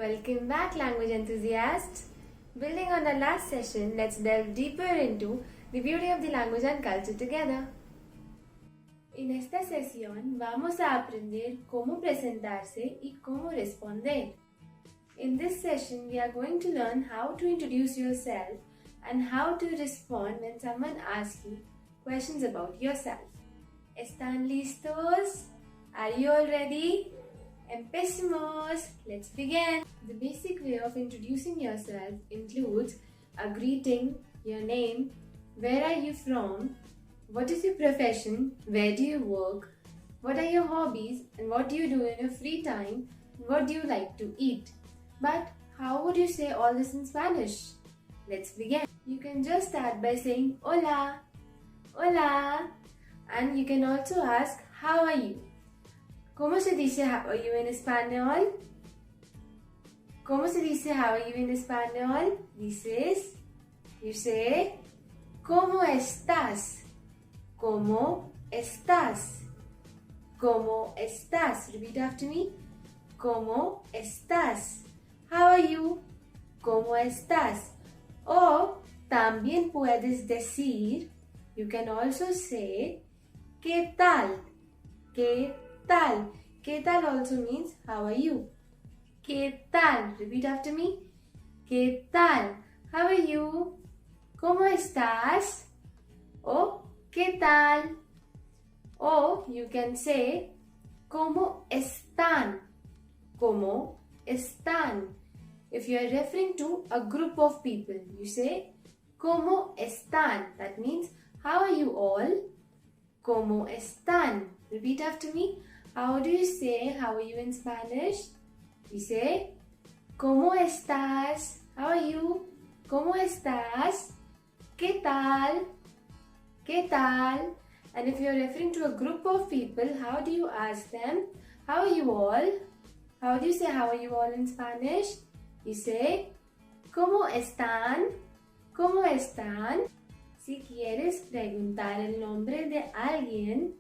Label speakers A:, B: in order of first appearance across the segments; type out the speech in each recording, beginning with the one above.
A: Welcome back, language enthusiasts. Building on our last session, let's delve deeper into the beauty of the language and culture together. En esta sesión vamos a aprender cómo presentarse y cómo responder. In this session, we are going to learn how to introduce yourself and how to respond when someone asks you questions about yourself. ¿Están listos? Are you all ready? Empecemos! Let's begin! The basic way of introducing yourself includes a greeting, your name, where are you from, what is your profession, where do you work, what are your hobbies, and what do you do in your free time, and what do you like to eat. But how would you say all this in Spanish? Let's begin. You can just start by saying hola, hola, and you can also ask how are you. ¿Cómo se dice how are you en español? ¿Cómo se dice how are you en español? You say, ¿cómo estás? ¿Cómo estás? ¿Cómo estás? Repeat after me. ¿Cómo estás? How are you? ¿Cómo estás? O también puedes decir, you can also say, ¿qué tal? ¿Qué tal? ¿Qué tal also means how are you? ¿Qué tal? Repeat after me. ¿Qué tal? How are you? ¿Cómo estás? O ¿qué tal? O you can say ¿cómo están? ¿Cómo están? If you are referring to a group of people, you say ¿cómo están? That means how are you all? ¿Cómo están? Repeat after me. How do you say how are you in Spanish? We say ¿cómo estás? How are you? ¿Cómo estás? ¿Qué tal? ¿Qué tal? And if you are referring to a group of people, how do you ask them? How are you all? How do you say how are you all in Spanish? You say ¿cómo están? ¿Cómo están? Si quieres preguntar el nombre de alguien,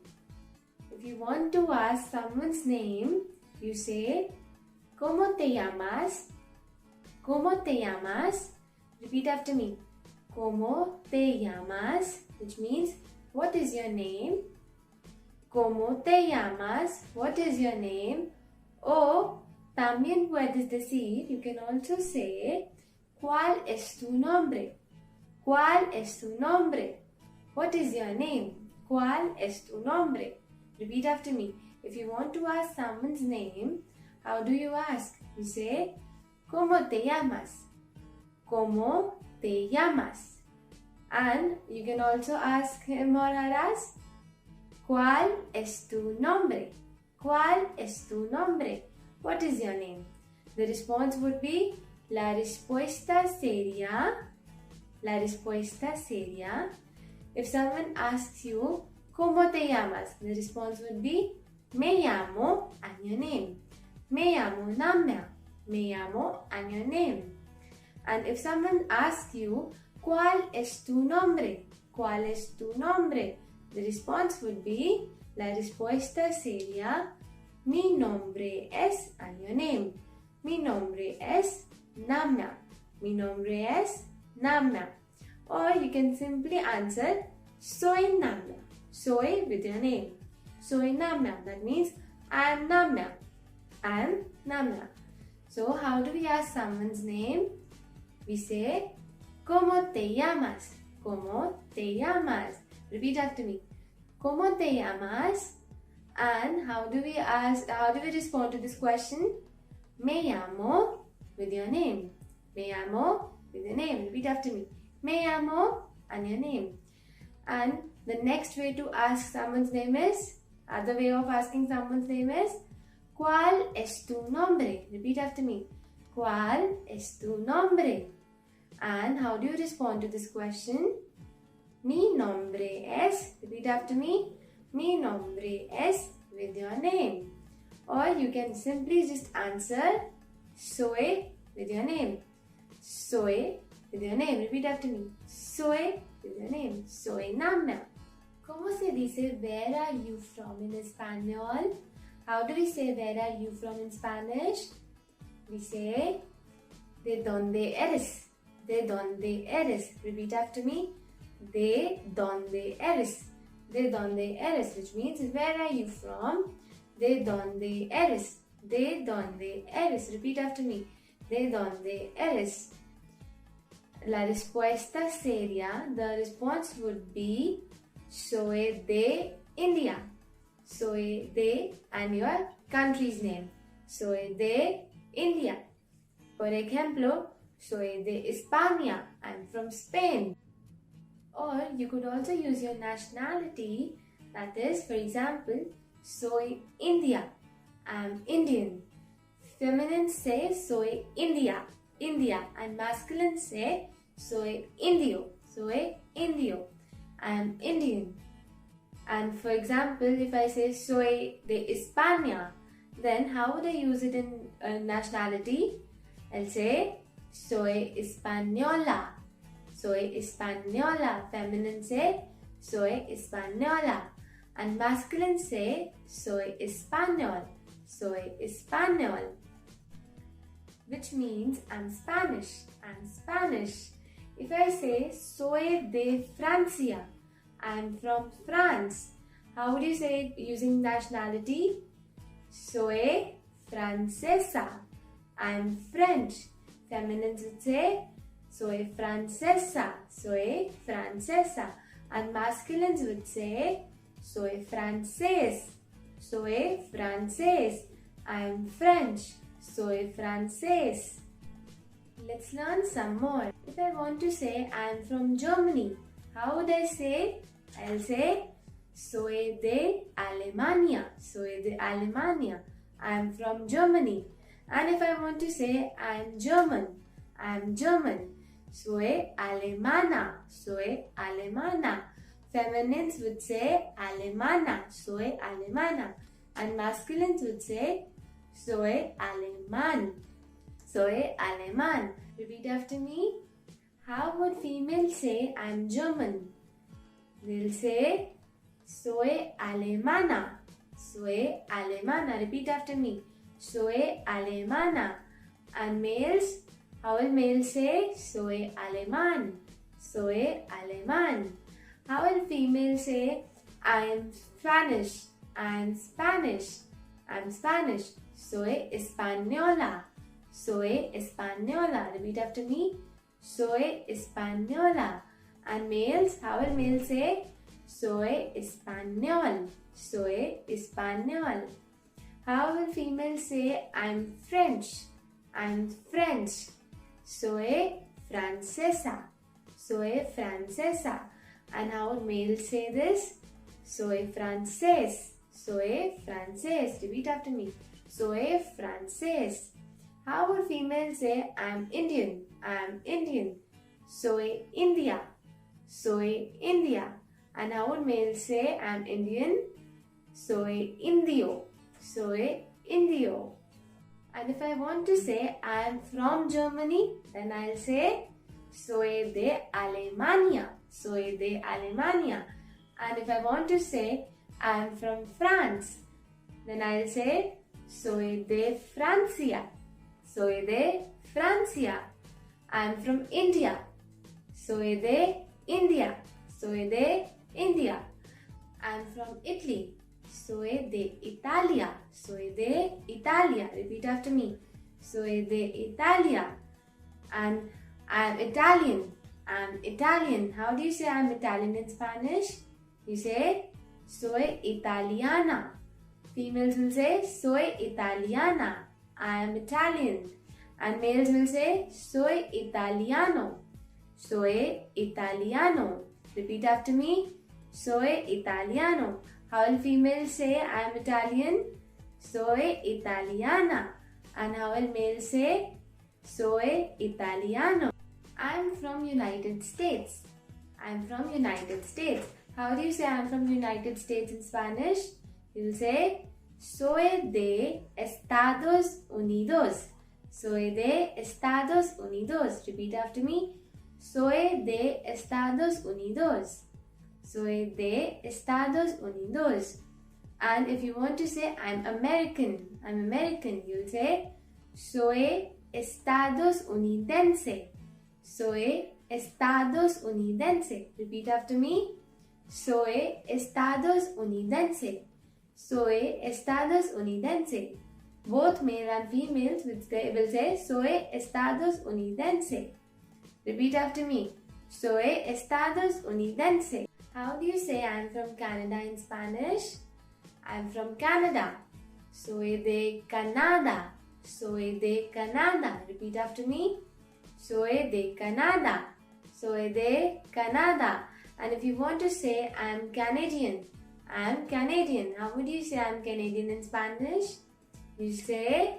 A: if you want to ask someone's name, you say ¿cómo te llamas? ¿Cómo te llamas? Repeat after me. ¿Cómo te llamas? Which means what is your name? ¿Cómo te llamas? What is your name? O también puedes decir, you can also say, ¿cuál es tu nombre? ¿Cuál es tu nombre? What is your name? ¿Cuál es tu nombre? Repeat after me. If you want to ask someone's name, how do you ask? You say, ¿cómo te llamas? ¿Cómo te llamas? And you can also ask him or her as, ¿cuál es tu nombre? ¿Cuál es tu nombre? What is your name? The response would be, la respuesta sería, if someone asks you, ¿cómo te llamas? The response would be, me llamo, and your name. Me llamo Namya. Me llamo, and your name. And if someone asks you, ¿cuál es tu nombre? ¿Cuál es tu nombre? The response would be, la respuesta sería, mi nombre es, and your name. Mi nombre es Namya. Mi nombre es Namya. Or you can simply answer, soy Namya. Soy with your name. Soy Namya. That means, I am Namya. I am Namya. So, how do we ask someone's name? We say, ¿cómo te llamas? ¿Cómo te llamas? Repeat after me. ¿Cómo te llamas? And how do we respond to this question? Me llamo with your name. Me llamo with your name. Repeat after me. Me llamo and your name. And the next way to ask someone's name is, other way of asking someone's name is, ¿cuál es tu nombre? Repeat after me. ¿Cuál es tu nombre? And how do you respond to this question? Mi nombre es, repeat after me, mi nombre es with your name. Or you can simply just answer, soy with your name. Soy with your name. Repeat after me. Soy with your name. Soy Namya. ¿Cómo se dice where are you from in español? How do we say where are you from in Spanish? We say, ¿de dónde eres? ¿De dónde eres? Repeat after me. ¿De dónde eres? ¿De dónde eres? Which means, where are you from? ¿De dónde eres? ¿De dónde eres? Repeat after me. ¿De dónde eres? La respuesta sería, the response would be, soy de India. Soy de, and your country's name. Soy de India. Por ejemplo, soy de España. I'm from Spain. Or you could also use your nationality. That is, for example, soy India. I'm Indian. Feminine say soy India. India. And masculine say soy Indio. Soy Indio. I'm Indian. And for example, if I say soy de España, then how would I use it in nationality? I'll say soy española. Soy española. Feminine say soy española. And masculine say soy español. Soy español. Which means I'm Spanish. I'm Spanish. If I say soy de Francia, I'm from France. How would you say it using nationality? Soy francesa. I'm French. Feminines would say soy francesa. Soy francesa. And masculines would say soy francés. Soy francés. I'm French. Soy francés. Let's learn some more. If I want to say I'm from Germany, how would I say? I'll say soy de Alemania. Soy de Alemania. I'm from Germany. And if I want to say I'm German, I'm German. Soy alemana. Soy alemana. Feminines would say alemana. Soy alemana. And masculines would say soy alemán. Soy alemán. Repeat after me. How would females say I'm German? They'll say soy alemana. Soy alemana. Repeat after me. Soy alemana. And males, how will males say soy alemán? Soy alemán. How will females say I'm Spanish? I'm Spanish. I'm Spanish. Soy española. Soy española. Repeat after me. Soy española. And males, how will males say soy español? Soy español. How will females say I'm French? I'm French. Soy francesa. Soy francesa. And how would males say this? Soy francés. Soy francés. Repeat after me. Soy francés. How would females say I'm Indian? I'm Indian. Soy India. Soy India. And how would males say I'm Indian? Soy Indio. Soy Indio. And if I want to say I am from Germany, then I'll say soy de Alemania. Soy de Alemania. And if I want to say I am from France, then I'll say soy de Francia. Soy de Francia. I am from India. Soy de India. Soy de India. I am from Italy. Soy de Italia. Soy de Italia. Repeat after me. Soy de Italia. And I am Italian. I am Italian. How do you say I am Italian in Spanish? You say soy italiana. Females will say soy italiana. I am Italian. And males will say soy italiano. Soy italiano. Repeat after me. Soy italiano. How will females say I am Italian? Soy italiana. And how will males say soy italiano? I am from United States. I am from United States. How do you say I am from United States in Spanish? You will say soy de Estados Unidos. Soy de Estados Unidos. Repeat after me. Soy de Estados Unidos. Soy de Estados Unidos. And if you want to say I'm American, you'll say Soy Estados Unidense. Soy Estados Unidense. Repeat after me. Soy Estados Unidense. Soy Estados Unidense. Both male and females will say Soy Estados Unidense. Repeat after me. Soy Estados Unidense. How do you say I'm from Canada in Spanish? I'm from Canada. Soy de Canadá. Soy de Canadá. Repeat after me. Soy de Canadá. Soy de Canadá. And if you want to say I'm Canadian, I'm Canadian. How would you say I'm Canadian in Spanish? You say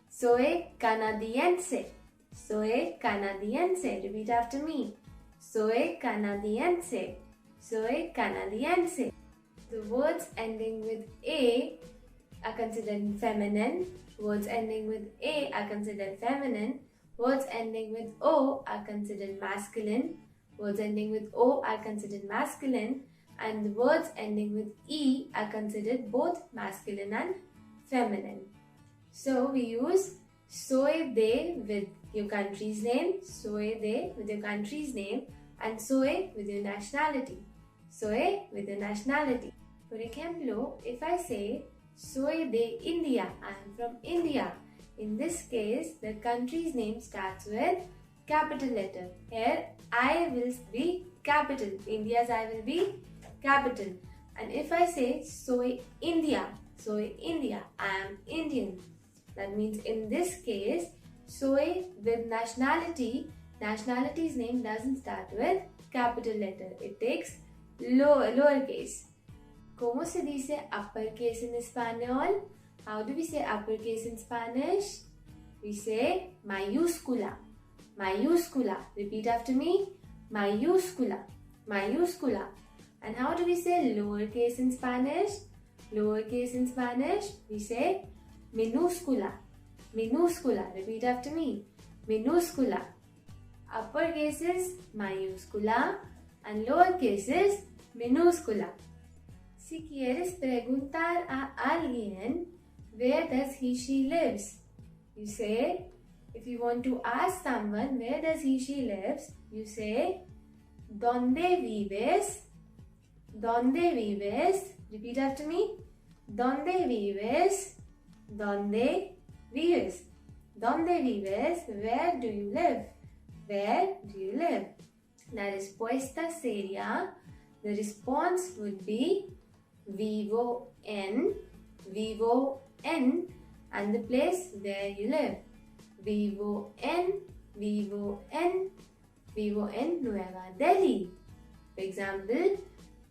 A: Soy canadiense. Soy canadiense. Repeat after me. Soy canadiense. Soy canadiense. The words ending with A are considered feminine. Words ending with A are considered feminine. Words ending with O are considered masculine. Words ending with O are considered masculine. And the words ending with E are considered both masculine and feminine. So we use soy de with your country's name, soy de with your country's name, and soy with your nationality. Soy with your nationality. For example, if I say soy de India, I am from India. In this case, the country's name starts with capital letter. Here, I will be capital. India's I will be capital. And if I say soy India, I am Indian. That means in this case, soy with nationality, nationality's name doesn't start with capital letter. It takes lowercase. ¿Cómo se dice uppercase in español? How do we say uppercase in Spanish? We say mayúscula. Mayúscula. Repeat after me. Mayúscula. Mayúscula. And how do we say lowercase in Spanish? Lowercase in Spanish, we say minúscula. Minúscula. Repeat after me. Minúscula. Uppercase is mayúscula and lowercase is minúscula. Si quieres preguntar a alguien where does she lives, you say, if you want to ask someone where does she lives, you say ¿Dónde vives? ¿Dónde vives? Repeat after me. ¿Dónde vives? ¿Dónde vives? ¿Dónde vives? Where do you live? Where do you live? La respuesta sería, the response would be vivo en, and the place where you live. Vivo en Nueva Delhi. For example,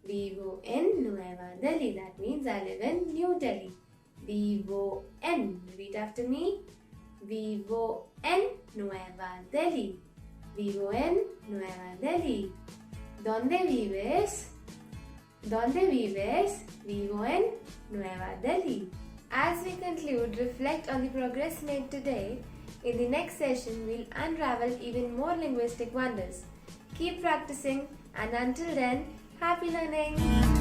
A: vivo en Nueva Delhi. That means I live in New Delhi. Vivo en. Repeat after me. Vivo en Nueva Delhi. Vivo en Nueva Delhi. ¿Dónde vives? ¿Dónde vives? Vivo en Nueva Delhi. As we conclude, reflect on the progress made today. In the next session, we'll unravel even more linguistic wonders. Keep practicing, and until then, happy learning!